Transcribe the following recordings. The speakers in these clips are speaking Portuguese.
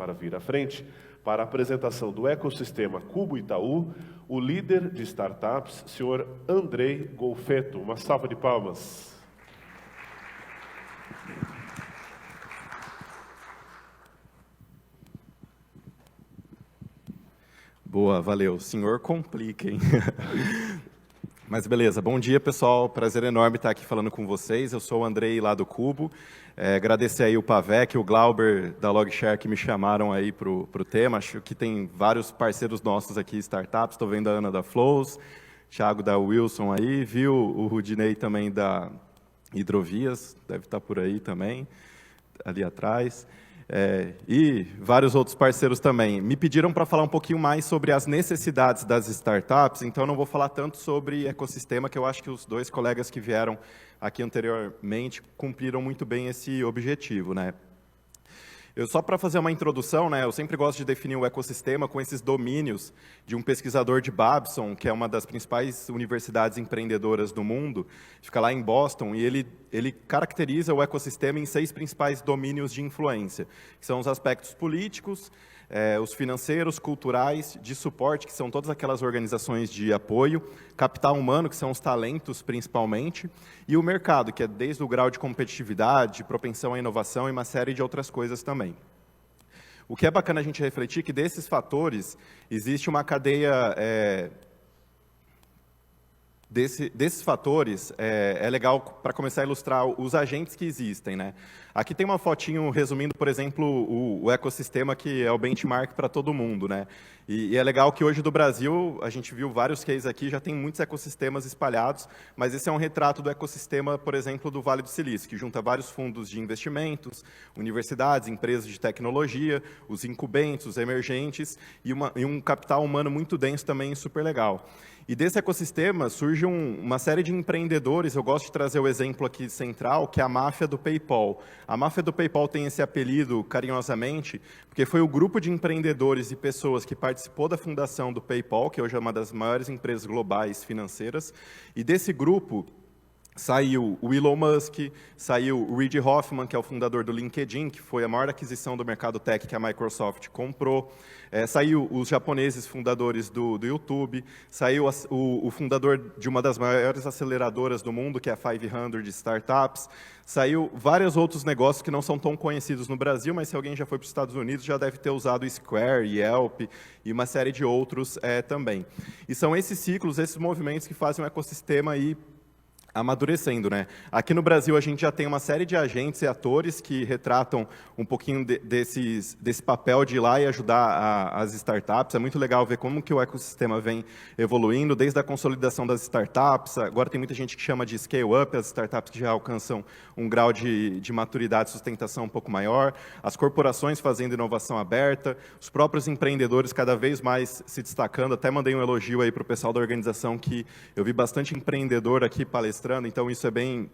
para vir à frente para a apresentação do ecossistema Cubo Itaú, o líder de startups, senhor Andrei Golfetto. Uma salva de palmas. Boa, valeu. Senhor complica, hein? Mas beleza, bom dia, pessoal. Prazer enorme estar aqui falando com vocês. Eu sou o Andrei, lá do Cubo. Agradecer aí o Pavec e o Glauber da Logshare que me chamaram aí para o tema. Acho que tem vários parceiros nossos aqui, startups. Estou vendo a Ana da Flows, Thiago da Wilson aí, viu o Rudinei também da Hidrovias, deve estar por aí também, ali atrás. E vários outros parceiros também. Me pediram para falar um pouquinho mais sobre as necessidades das startups, então eu não vou falar tanto sobre ecossistema, que eu acho que os dois colegas que vieram aqui anteriormente cumpriram muito bem esse objetivo, né? Só para fazer uma introdução, né, eu sempre gosto de definir o ecossistema com esses domínios de um pesquisador de Babson, que é uma das principais universidades empreendedoras do mundo, fica lá em Boston, e ele caracteriza o ecossistema em 6 principais domínios de influência, que são os aspectos políticos, os financeiros, culturais, de suporte, que são todas aquelas organizações de apoio, capital humano, que são os talentos principalmente, e o mercado, que é desde o grau de competitividade, propensão à inovação e uma série de outras coisas também. O que é bacana a gente refletir é que desses fatores existe uma cadeia... Desses fatores, é legal para começar a ilustrar os agentes que existem, né? Aqui tem uma fotinho resumindo, por exemplo, o ecossistema que é o benchmark para todo mundo, né? E é legal que hoje do Brasil, a gente viu vários cases aqui, já tem muitos ecossistemas espalhados, mas esse é um retrato do ecossistema, por exemplo, do Vale do Silício, que junta vários fundos de investimentos, universidades, empresas de tecnologia, os incumbentes, os emergentes, e um capital humano muito denso também, super legal. E desse ecossistema surge uma série de empreendedores, eu gosto de trazer o exemplo aqui central, que é a máfia do PayPal. A máfia do PayPal tem esse apelido carinhosamente, porque foi o grupo de empreendedores e pessoas que participou da fundação do PayPal, que hoje é uma das maiores empresas globais financeiras, e desse grupo saiu o Elon Musk, saiu o Reid Hoffman, que é o fundador do LinkedIn, que foi a maior aquisição do mercado tech que a Microsoft comprou, saiu os japoneses fundadores do YouTube, saiu o fundador de uma das maiores aceleradoras do mundo, que é a 500 Startups, saiu vários outros negócios que não são tão conhecidos no Brasil, mas se alguém já foi para os Estados Unidos, já deve ter usado o Square, Yelp e uma série de outros também. E são esses ciclos, esses movimentos que fazem um ecossistema aí amadurecendo, né? Aqui no Brasil a gente já tem uma série de agentes e atores que retratam um pouquinho desse papel de ir lá e ajudar as startups. É muito legal ver como que o ecossistema vem evoluindo, desde a consolidação das startups, agora tem muita gente que chama de scale-up, as startups que já alcançam um grau de maturidade e sustentação um pouco maior, as corporações fazendo inovação aberta, os próprios empreendedores cada vez mais se destacando. Até mandei um elogio aí para o pessoal da organização, que eu vi bastante empreendedor aqui palestrando, então isso é bem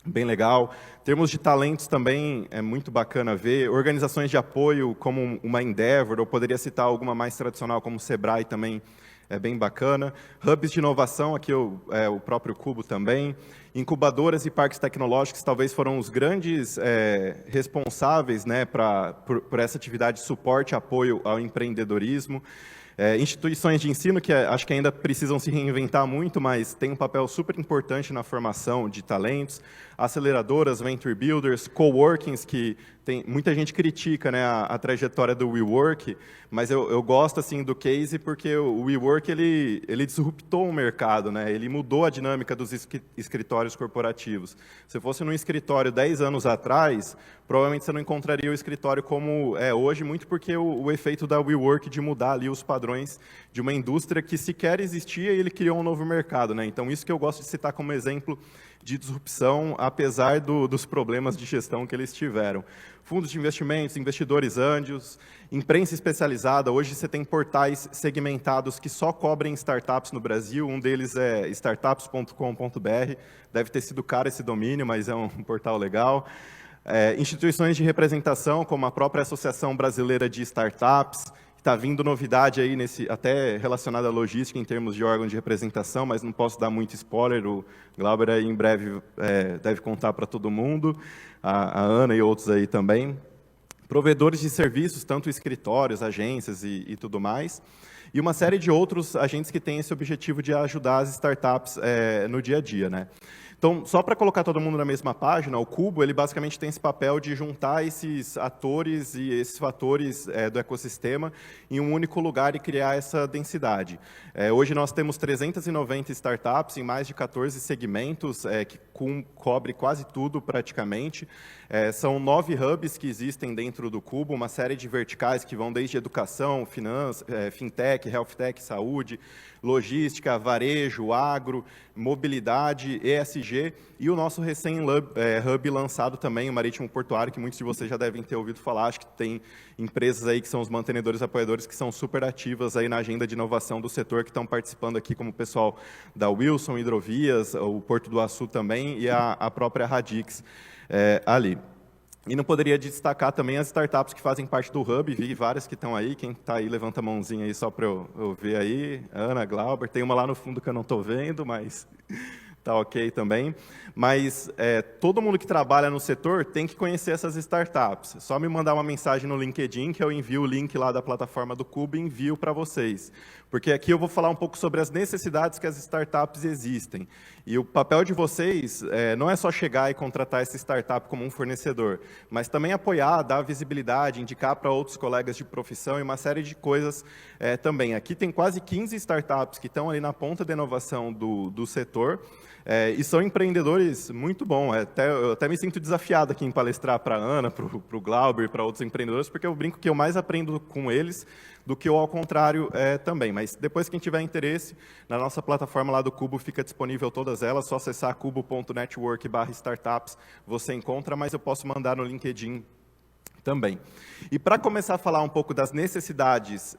legal. Em termos de talentos também é muito bacana ver. Organizações de apoio como uma Endeavor, ou poderia citar alguma mais tradicional como o Sebrae também, é bem bacana. Hubs de inovação, aqui o próprio Cubo também. Incubadoras e parques tecnológicos talvez foram os grandes responsáveis, né, por essa atividade de suporte e apoio ao empreendedorismo. Instituições de ensino que acho que ainda precisam se reinventar muito, mas tem um papel super importante na formação de talentos, aceleradoras, venture builders, coworkings, que muita gente critica, né, a trajetória do WeWork, mas eu gosto assim do case porque o WeWork ele disruptou o mercado, né, ele mudou a dinâmica dos escritórios corporativos. Se fosse num escritório 10 anos atrás, provavelmente você não encontraria o escritório como é hoje, muito porque o efeito da WeWork de mudar ali os padrões de uma indústria que sequer existia e ele criou um novo mercado, né? Então, isso que eu gosto de citar como exemplo de disrupção, apesar dos problemas de gestão que eles tiveram. Fundos de investimentos, investidores anjos, imprensa especializada. Hoje você tem portais segmentados que só cobrem startups no Brasil. Um deles é startups.com.br. Deve ter sido caro esse domínio, mas é um portal legal. Instituições de representação, como a própria Associação Brasileira de Startups. Está vindo novidade aí, até relacionada à logística em termos de órgão de representação, mas não posso dar muito spoiler, o Glauber aí em breve deve contar para todo mundo, a Ana e outros aí também. provedores de serviços, tanto escritórios, agências e tudo mais, e uma série de outros agentes que têm esse objetivo de ajudar as startups no dia a dia, né? Então, só para colocar todo mundo na mesma página, o Cubo, ele basicamente tem esse papel de juntar esses atores e esses fatores do ecossistema em um único lugar e criar essa densidade. Hoje nós temos 390 startups em mais de 14 segmentos, que cobre quase tudo praticamente. São 9 hubs que existem dentro do Cubo, uma série de verticais que vão desde educação, finanças, fintech, healthtech, saúde, logística, varejo, agro, mobilidade, ESG, e o nosso recém-hub lançado também, o Marítimo Portuário, que muitos de vocês já devem ter ouvido falar. Acho que tem empresas aí que são os mantenedores apoiadores que são super ativas aí na agenda de inovação do setor, que estão participando aqui, como o pessoal da Wilson Hidrovias, o Porto do Açu também, e a própria Radix ali. E não poderia destacar também as startups que fazem parte do Hub, vi várias que estão aí, quem está aí levanta a mãozinha aí só para eu ver aí, Ana, Glauber, tem uma lá no fundo que eu não estou vendo, mas está ok também. Mas todo mundo que trabalha no setor tem que conhecer essas startups. Só me mandar uma mensagem no LinkedIn que eu envio o link lá da plataforma do Cubo e envio para vocês. Porque aqui eu vou falar um pouco sobre as necessidades que as startups existem. E o papel de vocês não é só chegar e contratar essa startup como um fornecedor, mas também apoiar, dar visibilidade, indicar para outros colegas de profissão e uma série de coisas também. Aqui tem quase 15 startups que estão ali na ponta da inovação do setor, e são empreendedores muito bons. Eu até me sinto desafiado aqui em palestrar para a Ana, para o Glauber, para outros empreendedores, porque eu brinco que eu mais aprendo com eles do que eu ao contrário também. Mas depois, quem tiver interesse, na nossa plataforma lá do Cubo fica disponível todas elas, só acessar cubo.network/startups, você encontra, mas eu posso mandar no LinkedIn também. E para começar a falar um pouco das necessidades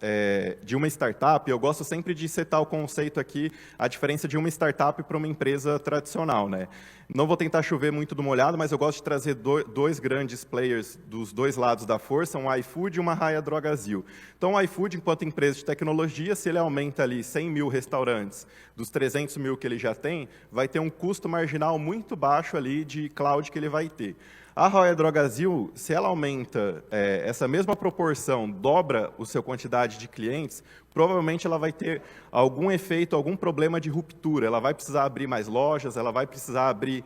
de uma startup, eu gosto sempre de setar o conceito aqui, a diferença de uma startup para uma empresa tradicional, né? Não vou tentar chover muito do molhado, mas eu gosto de trazer dois grandes players dos dois lados da força, um iFood e uma Raia Drogasil. Então, o iFood, enquanto empresa de tecnologia, se ele aumenta ali 100 mil restaurantes dos 300 mil que ele já tem, vai ter um custo marginal muito baixo ali de cloud que ele vai ter. A Raia Drogasil, se ela aumenta essa mesma proporção, dobra a sua quantidade de clientes, provavelmente ela vai ter algum efeito, algum problema de ruptura. Ela vai precisar abrir mais lojas, ela vai precisar abrir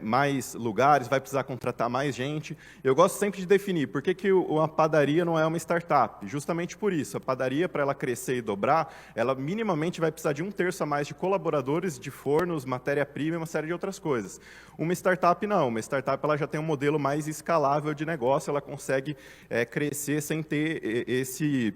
mais lugares, vai precisar contratar mais gente. Eu gosto sempre de definir por que uma padaria não é uma startup. Justamente por isso, a padaria, para ela crescer e dobrar, ela minimamente vai precisar de 1/3 a mais de colaboradores, de fornos, matéria-prima e uma série de outras coisas. Uma startup não. Uma startup ela já tem um modelo mais escalável de negócio, ela consegue crescer sem ter esse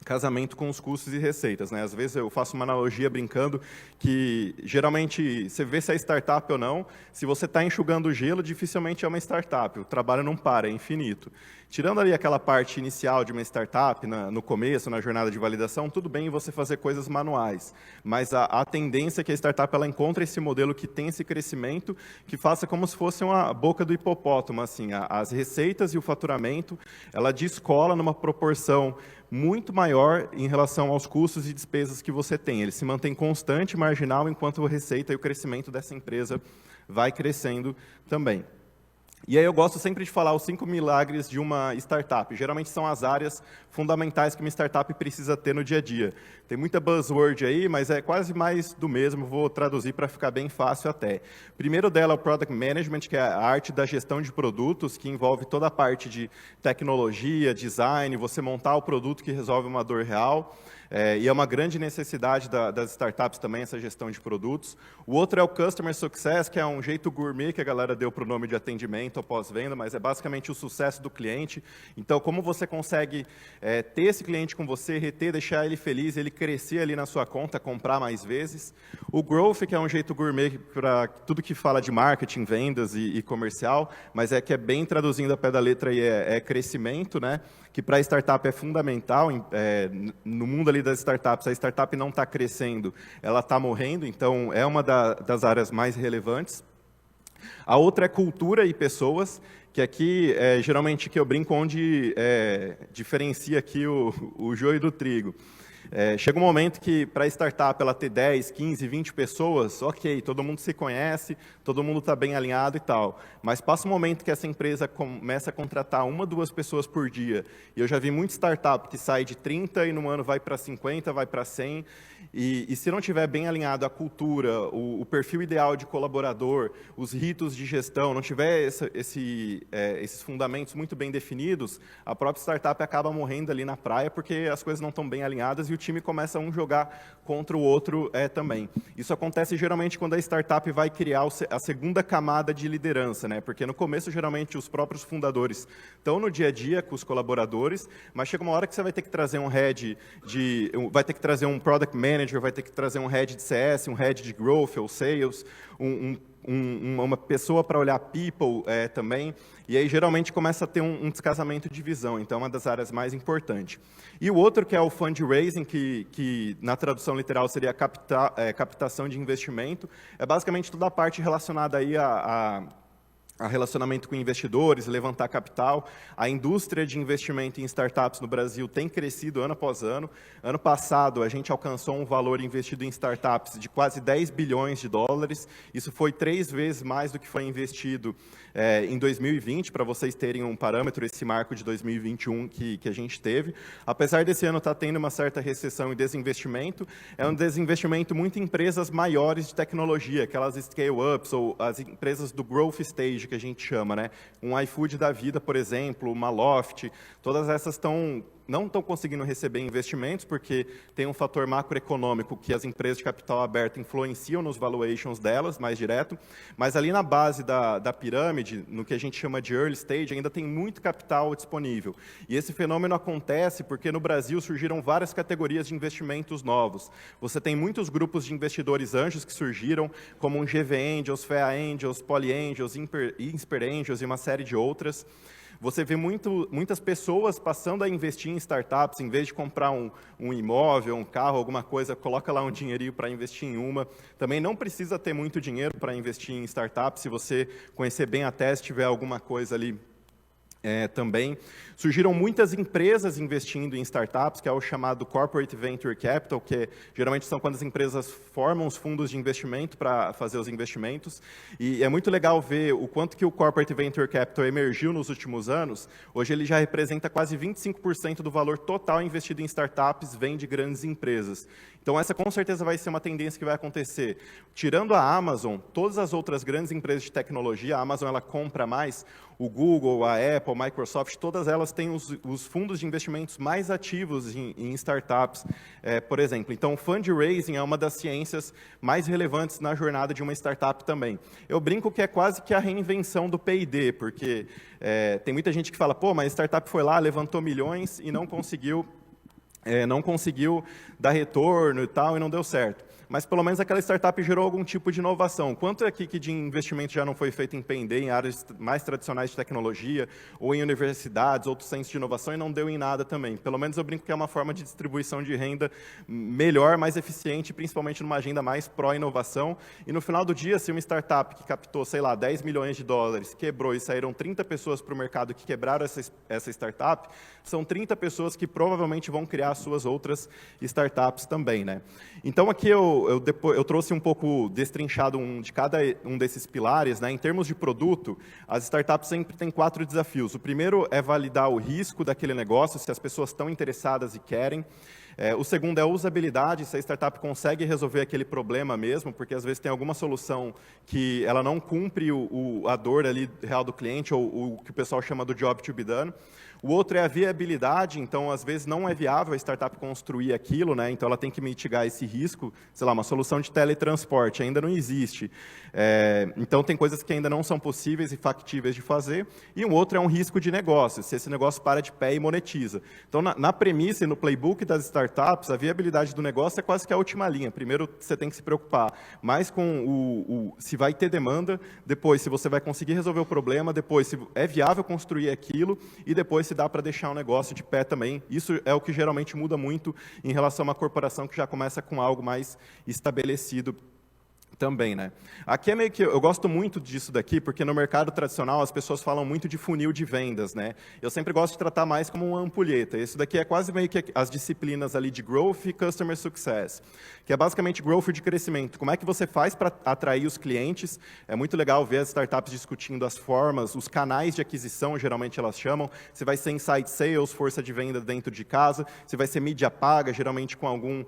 casamento com os custos e receitas, né? Às vezes eu faço uma analogia brincando que, geralmente, você vê se é startup ou não, se você está enxugando gelo, dificilmente é uma startup, o trabalho não para, é infinito. Tirando ali aquela parte inicial de uma startup, no começo, na jornada de validação, tudo bem você fazer coisas manuais, mas a tendência é que a startup ela encontre esse modelo que tem esse crescimento, que faça como se fosse uma boca do hipopótamo, assim, as receitas e o faturamento, ela descola numa proporção muito maior em relação aos custos e despesas que você tem. Ele se mantém constante, marginal, enquanto a receita e o crescimento dessa empresa vai crescendo também. E aí eu gosto sempre de falar os 5 milagres de uma startup. Geralmente são as áreas fundamentais que uma startup precisa ter no dia a dia. Tem muita buzzword aí, mas é quase mais do mesmo, vou traduzir para ficar bem fácil até. Primeiro dela é o Product Management, que é a arte da gestão de produtos, que envolve toda a parte de tecnologia, design, você montar o produto que resolve uma dor real. E é uma grande necessidade das startups também, essa gestão de produtos. O outro é o Customer Success, que é um jeito gourmet que a galera deu para o nome de atendimento ou pós-venda, mas é basicamente o sucesso do cliente. Então, como você consegue ter esse cliente com você, reter, deixar ele feliz, ele crescer ali na sua conta, comprar mais vezes. O Growth, que é um jeito gourmet para tudo que fala de marketing, vendas e comercial, mas que é bem traduzindo a pé da letra aí, é crescimento, né? Que para a startup é fundamental. No mundo ali das startups, a startup não está crescendo, ela está morrendo, então é uma das áreas mais relevantes. A outra é cultura e pessoas, que aqui, geralmente, que eu brinco onde diferencia aqui o joio do trigo. Chega um momento que, para a startup, ela ter 10, 15, 20 pessoas, ok, todo mundo se conhece, todo mundo está bem alinhado e tal. Mas passa um momento que essa empresa começa a contratar 1, 2 pessoas por dia. E eu já vi muita startup que sai de 30 e no ano vai para 50, vai para 100. E se não tiver bem alinhado a cultura, o perfil ideal de colaborador, os ritos de gestão, não tiver esses fundamentos muito bem definidos, a própria startup acaba morrendo ali na praia porque as coisas não estão bem alinhadas e o time começa um jogar contra o outro também. Isso acontece geralmente quando a startup vai criar a segunda camada de liderança, né? Porque no começo, geralmente, os próprios fundadores estão no dia a dia com os colaboradores, mas chega uma hora que você vai ter que trazer um head vai ter que trazer um product manager, vai ter que trazer um head de CS, um head de growth ou sales, uma pessoa para olhar people também, e aí geralmente começa a ter um descasamento de visão, então é uma das áreas mais importantes. E o outro que é o fundraising, que na tradução literal seria captação de investimento, é basicamente toda a parte relacionada aí a relacionamento com investidores, levantar capital. A indústria de investimento em startups no Brasil tem crescido ano após ano. Ano passado, a gente alcançou um valor investido em startups de quase 10 bilhões de dólares. Isso foi 3 vezes mais do que foi investido em 2020, para vocês terem um parâmetro, esse marco de 2021 que a gente teve. Apesar desse ano estar tendo uma certa recessão e desinvestimento, é um desinvestimento muito em empresas maiores de tecnologia, aquelas scale-ups ou as empresas do growth stage, que a gente chama, né? Um iFood da vida, por exemplo, uma Loft, todas essas não estão conseguindo receber investimentos, porque tem um fator macroeconômico que as empresas de capital aberto influenciam nos valuations delas, mais direto, mas ali na base da pirâmide, no que a gente chama de early stage, ainda tem muito capital disponível. E esse fenômeno acontece porque no Brasil surgiram várias categorias de investimentos novos. Você tem muitos grupos de investidores anjos que surgiram, como um GV Angels, FEA Angels, Poly Angels, Insper Angels e uma série de outras. Você vê muitas pessoas passando a investir em startups, em vez de comprar um imóvel, um carro, alguma coisa, coloca lá um dinheirinho para investir em uma. Também não precisa ter muito dinheiro para investir em startups, se você conhecer bem a tese, tiver alguma coisa ali também. Surgiram muitas empresas investindo em startups, que é o chamado Corporate Venture Capital, que geralmente são quando as empresas formam os fundos de investimento para fazer os investimentos. E é muito legal ver o quanto que o Corporate Venture Capital emergiu nos últimos anos. Hoje ele já representa quase 25% do valor total investido em startups, vem de grandes empresas. Então essa com certeza vai ser uma tendência que vai acontecer. Tirando a Amazon, todas as outras grandes empresas de tecnologia, a Amazon ela compra mais, o Google, a Apple, a Microsoft, todas elas têm os fundos de investimentos mais ativos em startups, por exemplo. Então, fundraising é uma das ciências mais relevantes na jornada de uma startup também. Eu brinco que é quase que a reinvenção do P&D, porque tem muita gente que fala, pô, mas a startup foi lá, levantou milhões e não conseguiu dar retorno e tal, e não deu certo. Mas, pelo menos, aquela startup gerou algum tipo de inovação. Quanto aqui que de investimento já não foi feito em P&D, em áreas mais tradicionais de tecnologia, ou em universidades, outros centros de inovação, e não deu em nada também. Pelo menos eu brinco que é uma forma de distribuição de renda melhor, mais eficiente, principalmente numa agenda mais pró-inovação. E, no final do dia, se uma startup que captou, sei lá, 10 milhões de dólares, quebrou e saíram 30 pessoas para o mercado que quebraram essa startup, são 30 pessoas que provavelmente vão criar suas outras startups também, né? Então, aqui eu trouxe um pouco destrinchado de cada um desses pilares, né? Em termos de produto, as startups sempre têm 4 desafios. O primeiro é validar o risco daquele negócio, se as pessoas estão interessadas e querem. O segundo é a usabilidade, se a startup consegue resolver aquele problema mesmo, porque às vezes tem alguma solução que ela não cumpre a dor ali real do cliente, ou o que o pessoal chama do job to be done. O outro é a viabilidade, então, às vezes, não é viável a startup construir aquilo, né? Então, ela tem que mitigar esse risco. Sei lá, uma solução de teletransporte ainda não existe. Então, tem coisas que ainda não são possíveis e factíveis de fazer. E um outro é um risco de negócio, se esse negócio para de pé e monetiza. Então, na premissa e no playbook das startups, a viabilidade do negócio é quase que a última linha. Primeiro, você tem que se preocupar mais com se vai ter demanda, depois, se você vai conseguir resolver o problema, depois, se é viável construir aquilo, e depois, se dá para deixar o negócio de pé também. Isso é o que geralmente muda muito em relação a uma corporação que já começa com algo mais estabelecido Também, né? Aqui é meio que, eu gosto muito disso daqui, porque no mercado tradicional as pessoas falam muito de funil de vendas, né? Eu sempre gosto de tratar mais como uma ampulheta. Isso daqui é quase meio que as disciplinas ali de Growth e Customer Success, que é basicamente Growth de crescimento. Como é que você faz para atrair os clientes? É muito legal ver as startups discutindo as formas, os canais de aquisição, geralmente elas chamam. Se vai ser inside sales, força de venda dentro de casa, se vai ser mídia paga, geralmente com algum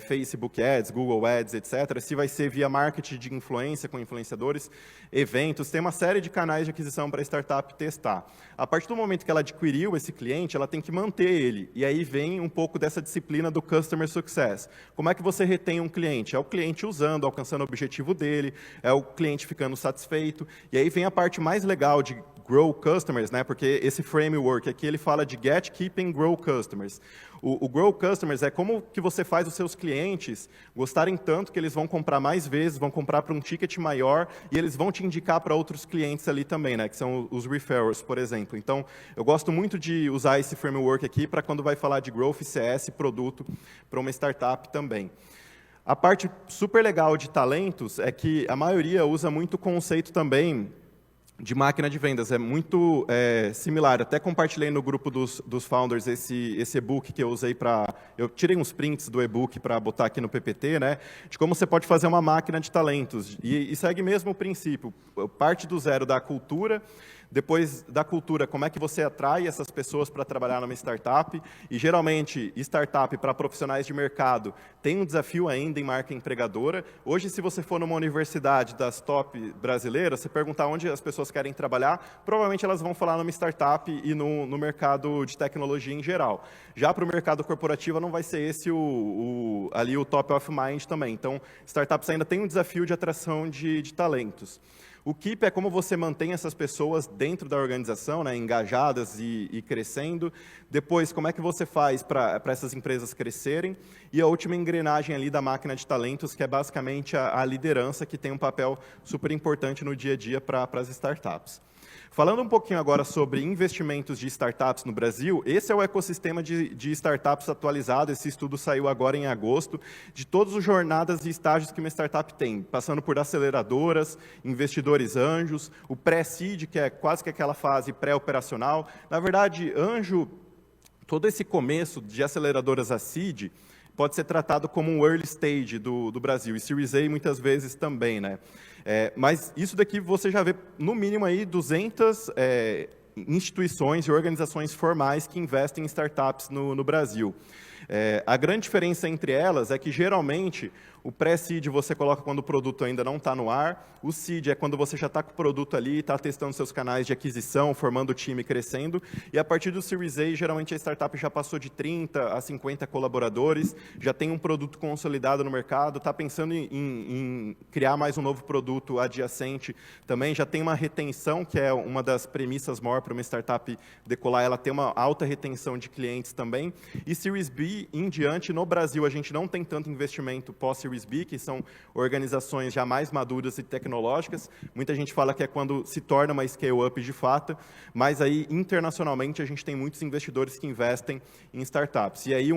Facebook Ads, Google Ads, etc. Se vai ser via marketing de influência, com influenciadores, eventos, tem uma série de canais de aquisição para a startup testar. A partir do momento que ela adquiriu esse cliente, ela tem que manter ele, e aí vem um pouco dessa disciplina do Customer Success. Como é que você retém um cliente? É o cliente usando, alcançando o objetivo dele, é o cliente ficando satisfeito, e aí vem a parte mais legal de Grow Customers, né? Porque esse framework aqui, ele fala de Get, Keep and Grow Customers. O Grow Customers é como que você faz os seus clientes gostarem tanto que eles vão comprar mais vezes, vão comprar para um ticket maior e eles vão te indicar para outros clientes ali também, né? Que são os referrals, por exemplo. Então, eu gosto muito de usar esse framework aqui para quando vai falar de Growth, CS, produto para uma startup também. A parte super legal de talentos é que a maioria usa muito o conceito também de máquina de vendas, é muito similar. Até compartilhei no grupo dos founders esse e-book que eu usei para... Eu tirei uns prints do e-book para botar aqui no PPT, né, de como você pode fazer uma máquina de talentos. E segue mesmo o princípio, parte do zero da cultura, depois da cultura, como é que você atrai essas pessoas para trabalhar numa startup, e geralmente, startup para profissionais de mercado tem um desafio ainda em marca empregadora. Hoje, se você for numa universidade das top brasileiras, você perguntar onde as pessoas querem trabalhar, provavelmente elas vão falar numa startup e no mercado de tecnologia em geral. Já para o mercado corporativo, não vai ser esse ali o top of mind também. Então, startups ainda têm um desafio de atração de talentos. O Keep é como você mantém essas pessoas dentro da organização, né, engajadas e crescendo. Depois, como é que você faz para essas empresas crescerem? E a última engrenagem ali da máquina de talentos, que é basicamente a liderança, que tem um papel super importante no dia a dia para as startups. Falando um pouquinho agora sobre investimentos de startups no Brasil, esse é o ecossistema de startups atualizado, esse estudo saiu agora em agosto, de todas as jornadas e estágios que uma startup tem, passando por aceleradoras, investidores anjos, o pré-seed, que é quase que aquela fase pré-operacional. Na verdade, anjo, todo esse começo de aceleradoras a seed, pode ser tratado como um early stage do Brasil, e Series A muitas vezes também, né? Mas isso daqui você já vê, no mínimo, aí 200 instituições e organizações formais que investem em startups no Brasil. A grande diferença entre elas é que, geralmente, o pré-seed você coloca quando o produto ainda não está no ar, o seed é quando você já está com o produto ali, está testando seus canais de aquisição, formando o time, crescendo, e a partir do Series A, geralmente a startup já passou de 30 a 50 colaboradores, já tem um produto consolidado no mercado, está pensando em criar mais um novo produto adjacente também, já tem uma retenção, que é uma das premissas maior para uma startup decolar, ela tem uma alta retenção de clientes também, e Series B em diante, no Brasil, a gente não tem tanto investimento pós-Series B, que são organizações já mais maduras e tecnológicas. Muita gente fala que é quando se torna uma scale-up de fato, mas aí, internacionalmente, a gente tem muitos investidores que investem em startups. E aí,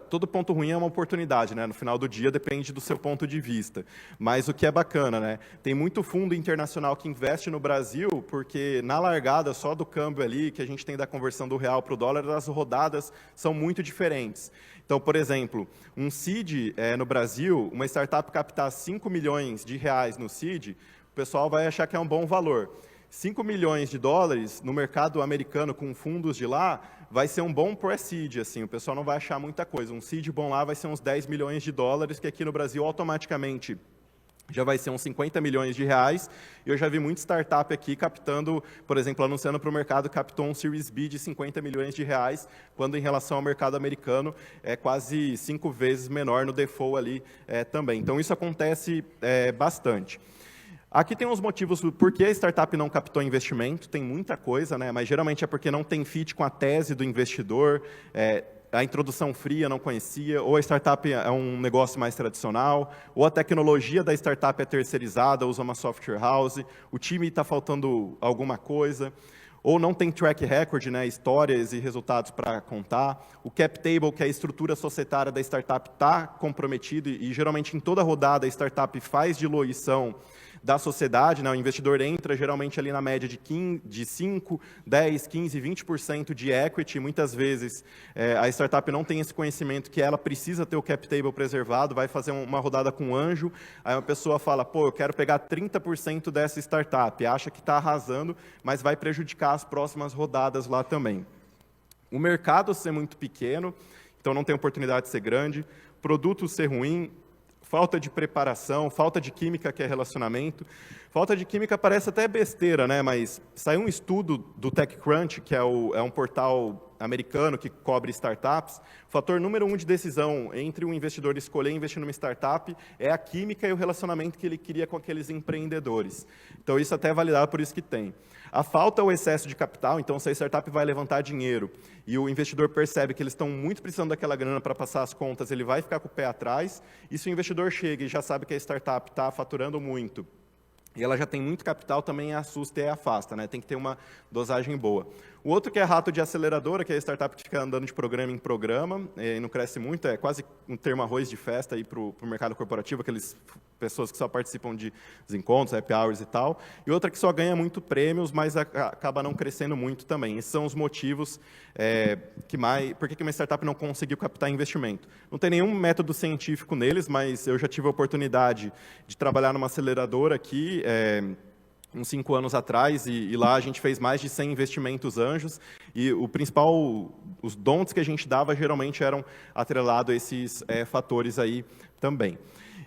todo ponto ruim é uma oportunidade, né? No final do dia, depende do seu ponto de vista. Mas o que é bacana, né? Tem muito fundo internacional que investe no Brasil, porque na largada, só do câmbio ali, que a gente tem da conversão do real para o dólar, as rodadas são muito diferentes. Então, por exemplo, um seed no Brasil, uma startup captar 5 milhões de reais no seed, o pessoal vai achar que é um bom valor. 5 milhões de dólares no mercado americano com fundos de lá vai ser um bom pre-seed, assim, o pessoal não vai achar muita coisa. Um seed bom lá vai ser uns 10 milhões de dólares, que aqui no Brasil automaticamente já vai ser uns 50 milhões de reais. Eu já vi muita startup aqui captando, por exemplo, anunciando para o mercado, captou um Series B de 50 milhões de reais, quando em relação ao mercado americano é quase 5 vezes menor no default ali também. Então, isso acontece bastante. Aqui tem uns motivos do porquê a startup não captou investimento, tem muita coisa, né? Mas geralmente é porque não tem fit com a tese do investidor, a introdução fria não conhecia, ou a startup é um negócio mais tradicional, ou a tecnologia da startup é terceirizada, usa uma software house, o time está faltando alguma coisa, ou não tem track record, né, histórias e resultados para contar. O cap table, que é a estrutura societária da startup, está comprometido e geralmente em toda rodada a startup faz diluição da sociedade, né? O investidor entra geralmente ali na média de 5, 10, 15, 20% de equity. Muitas vezes a startup não tem esse conhecimento que ela precisa ter o cap table preservado, vai fazer uma rodada com anjo, aí uma pessoa fala, pô, eu quero pegar 30% dessa startup, acha que está arrasando, mas vai prejudicar as próximas rodadas lá também. O mercado ser muito pequeno, então não tem oportunidade de ser grande, produto ser ruim, falta de preparação, falta de química, que é relacionamento. Falta de química parece até besteira, né? Mas saiu um estudo do TechCrunch, que é um portal americano que cobre startups. O fator número 1 de decisão entre um investidor escolher investir numa startup é a química e o relacionamento que ele cria com aqueles empreendedores. Então, isso até é validado, por isso que tem. A falta é o excesso de capital, então se a startup vai levantar dinheiro e o investidor percebe que eles estão muito precisando daquela grana para passar as contas, ele vai ficar com o pé atrás, e se o investidor chega e já sabe que a startup está faturando muito, e ela já tem muito capital, também assusta e afasta, né? Tem que ter uma dosagem boa. O outro que é rato de aceleradora, que é a startup que fica andando de programa em programa, e não cresce muito, é quase um termo arroz de festa para o mercado corporativo, aquelas pessoas que só participam de encontros, happy hours e tal, e outra que só ganha muito prêmios, mas acaba não crescendo muito também. Esses são os motivos por que uma startup não conseguiu captar investimento. Não tem nenhum método científico neles, mas eu já tive a oportunidade de trabalhar numa aceleradora aqui, uns 5 anos atrás, e lá a gente fez mais de 100 investimentos anjos, e os don'ts que a gente dava geralmente eram atrelados a esses fatores aí também.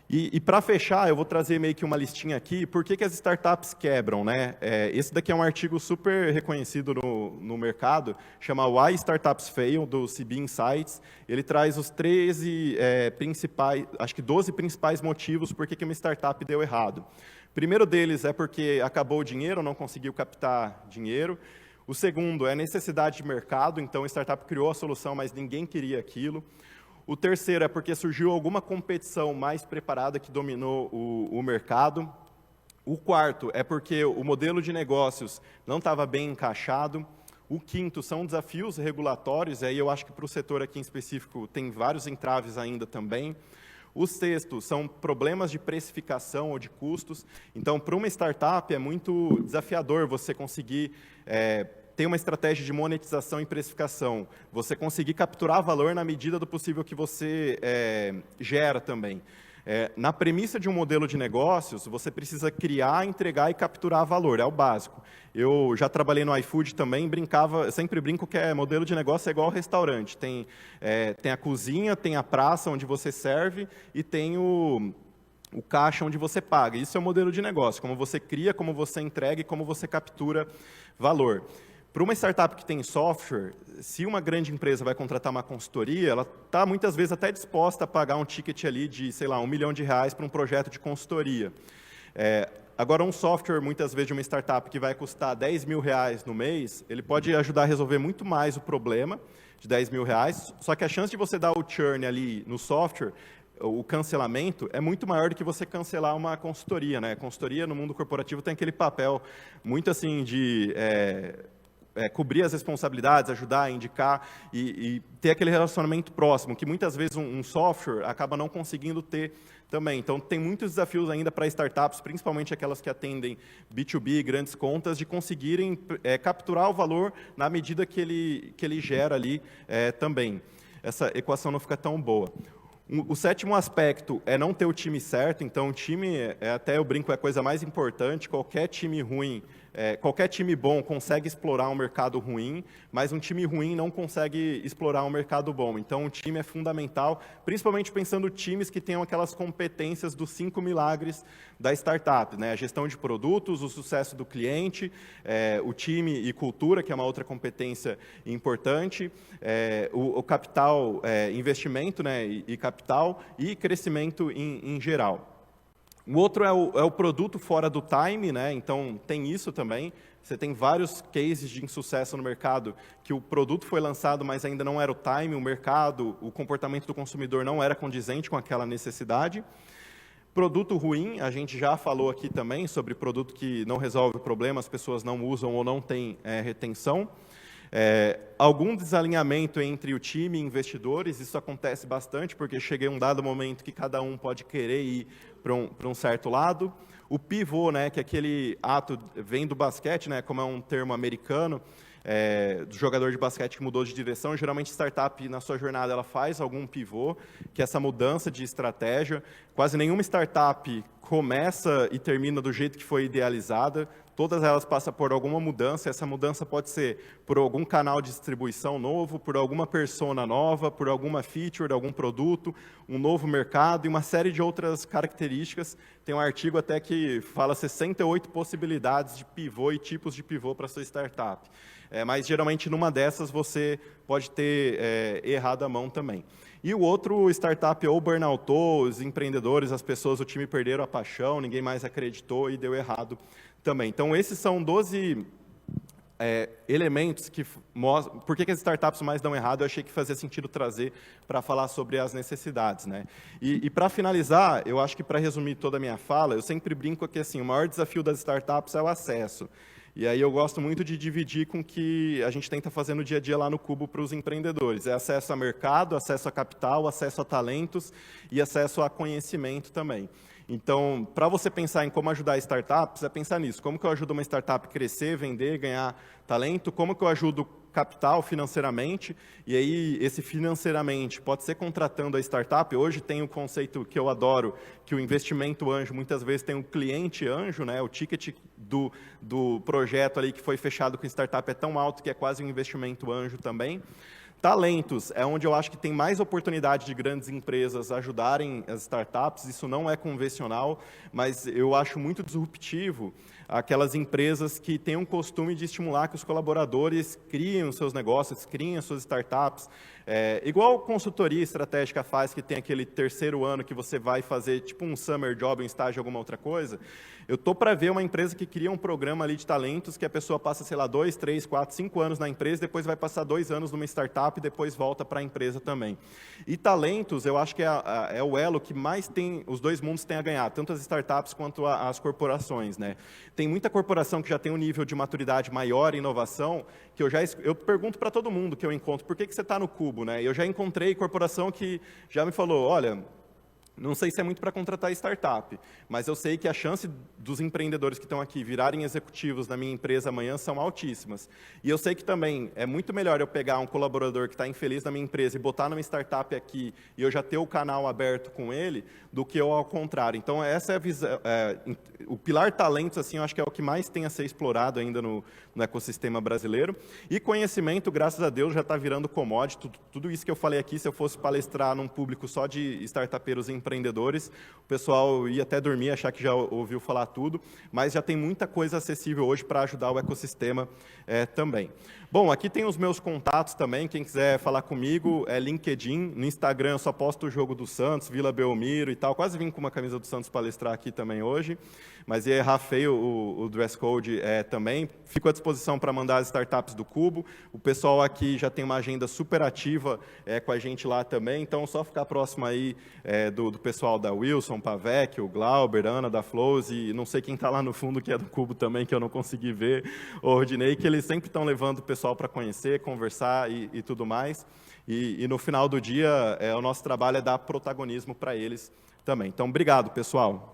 E para fechar, eu vou trazer meio que uma listinha aqui, por que as startups quebram, né? Esse daqui é um artigo super reconhecido no mercado, chama Why Startups Fail, do CB Insights. Ele traz os 13 principais, acho que 12 principais motivos por que uma startup deu errado. O primeiro deles é porque acabou o dinheiro, não conseguiu captar dinheiro. O segundo é necessidade de mercado, então a startup criou a solução, mas ninguém queria aquilo. O terceiro é porque surgiu alguma competição mais preparada que dominou o mercado. O quarto é porque o modelo de negócios não estava bem encaixado. O quinto são desafios regulatórios, e aí eu acho que para o setor aqui em específico tem vários entraves ainda também. O sexto são problemas de precificação ou de custos. Então, para uma startup é muito desafiador você conseguir ter uma estratégia de monetização e precificação, você conseguir capturar valor na medida do possível que você gera também. Na premissa de um modelo de negócios, você precisa criar, entregar e capturar valor, é o básico. Eu já trabalhei no iFood também, sempre brinco que modelo de negócio é igual ao restaurante. Tem a cozinha, tem a praça onde você serve e tem o caixa onde você paga. Isso é o modelo de negócio, como você cria, como você entrega e como você captura valor. Para uma startup que tem software, se uma grande empresa vai contratar uma consultoria, ela está muitas vezes até disposta a pagar um ticket ali de, sei lá, R$1 milhão para um projeto de consultoria. Agora, um software, muitas vezes, de uma startup que vai custar R$10 mil no mês, ele pode ajudar a resolver muito mais o problema de R$10 mil, só que a chance de você dar o churn ali no software, o cancelamento, é muito maior do que você cancelar uma consultoria, né? A consultoria no mundo corporativo tem aquele papel muito assim de cobrir as responsabilidades, ajudar a indicar e ter aquele relacionamento próximo, que muitas vezes um software acaba não conseguindo ter também. Então, tem muitos desafios ainda para startups, principalmente aquelas que atendem B2B, grandes contas, de conseguirem capturar o valor na medida que ele gera ali também. Essa equação não fica tão boa. O sétimo aspecto é não ter o time certo, então o time, até eu brinco, é a coisa mais importante. Qualquer time ruim, qualquer time bom consegue explorar um mercado ruim, mas um time ruim não consegue explorar um mercado bom. Então o time é fundamental, principalmente pensando times que tenham aquelas competências dos 5 milagres da startup, né? A gestão de produtos, o sucesso do cliente, o time e cultura, que é uma outra competência importante, o capital, investimento, né, e capital e crescimento em geral. O outro é o produto fora do time, né? Então tem isso também. Você tem vários cases de insucesso no mercado que o produto foi lançado, mas ainda não era o time, o mercado, o comportamento do consumidor não era condizente com aquela necessidade. Produto ruim, a gente já falou aqui também sobre produto que não resolve o problema, as pessoas não usam ou não têm retenção. Algum desalinhamento entre o time e investidores, isso acontece bastante, porque chega em um dado momento que cada um pode querer ir para um certo lado. O pivô, né, que é aquele ato, vem do basquete, né, como é um termo americano, do jogador de basquete que mudou de direção. Geralmente, startup, na sua jornada, ela faz algum pivô, que é essa mudança de estratégia. Quase nenhuma startup começa e termina do jeito que foi idealizada. Todas elas passam por alguma mudança. Essa mudança pode ser por algum canal de distribuição novo, por alguma persona nova, por alguma feature de algum produto, um novo mercado e uma série de outras características. Tem um artigo até que fala 68 possibilidades de pivô e tipos de pivô para a sua startup. Mas, geralmente, numa dessas, você pode ter errado a mão também. E o outro, startup ou burnoutou, os empreendedores, as pessoas, o time perderam a paixão, ninguém mais acreditou e deu errado também. Então, esses são 12 elementos que mostram por que as startups mais dão errado. Eu achei que fazia sentido trazer para falar sobre as necessidades, né? E para finalizar, eu acho que para resumir toda a minha fala, eu sempre brinco que assim, o maior desafio das startups é o acesso. E aí eu gosto muito de dividir com o que a gente tenta fazer no dia a dia lá no Cubo para os empreendedores. É acesso a mercado, acesso a capital, acesso a talentos e acesso a conhecimento também. Então, para você pensar em como ajudar startups, é pensar nisso. Como que eu ajudo uma startup a crescer, vender, ganhar talento? Como que eu ajudo capital financeiramente? E aí, esse financeiramente pode ser contratando a startup. Hoje tem o conceito que eu adoro, que o investimento anjo, muitas vezes tem um cliente anjo, né? O ticket do projeto ali que foi fechado com startup é tão alto que é quase um investimento anjo também. Talentos é onde eu acho que tem mais oportunidade de grandes empresas ajudarem as startups. Isso não é convencional, mas eu acho muito disruptivo aquelas empresas que têm um costume de estimular que os colaboradores criem os seus negócios, criem as suas startups. Igual consultoria estratégica faz, que tem aquele terceiro ano que você vai fazer tipo um summer job, um estágio, alguma outra coisa. Eu estou para ver uma empresa que cria um programa ali de talentos que a pessoa passa, sei lá, 2, 3, 4, 5 anos na empresa, depois vai passar 2 anos numa startup e depois volta para a empresa também. E talentos, eu acho que é o elo que mais tem, os dois mundos têm a ganhar, tanto as startups quanto as corporações, né? Tem muita corporação que já tem um nível de maturidade maior em inovação, que eu pergunto para todo mundo que eu encontro, por que você está no Cubo, né? Eu já encontrei corporação que já me falou, olha, não sei se é muito para contratar startup, mas eu sei que a chance dos empreendedores que estão aqui virarem executivos da minha empresa amanhã são altíssimas. E eu sei que também é muito melhor eu pegar um colaborador que está infeliz na minha empresa e botar numa startup aqui e eu já ter o canal aberto com ele, do que eu ao contrário. Então, essa é a visão. O pilar talentos, assim, eu acho que é o que mais tem a ser explorado ainda no ecossistema brasileiro. E conhecimento, graças a Deus, já está virando commodity. Tudo isso que eu falei aqui, se eu fosse palestrar num público só de startupeiros e empreendedores, o pessoal ia até dormir, achar que já ouviu falar tudo, mas já tem muita coisa acessível hoje para ajudar o ecossistema também. Bom, aqui tem os meus contatos também, quem quiser falar comigo, é LinkedIn, no Instagram eu só posto o jogo do Santos, Vila Belmiro e tal, quase vim com uma camisa do Santos palestrar aqui também hoje, mas ia errar feio o dress code também. Fico à disposição para mandar as startups do Cubo, o pessoal aqui já tem uma agenda super ativa com a gente lá também, então só ficar próximo aí do pessoal da Wilson, Pavec, o Glauber, Ana da Flows e não sei quem está lá no fundo que é do Cubo também, que eu não consegui ver, o Rodinei, que eles sempre estão levando o pessoal para conhecer, conversar e tudo mais. E no final do dia, o nosso trabalho é dar protagonismo para eles também. Então, obrigado, pessoal.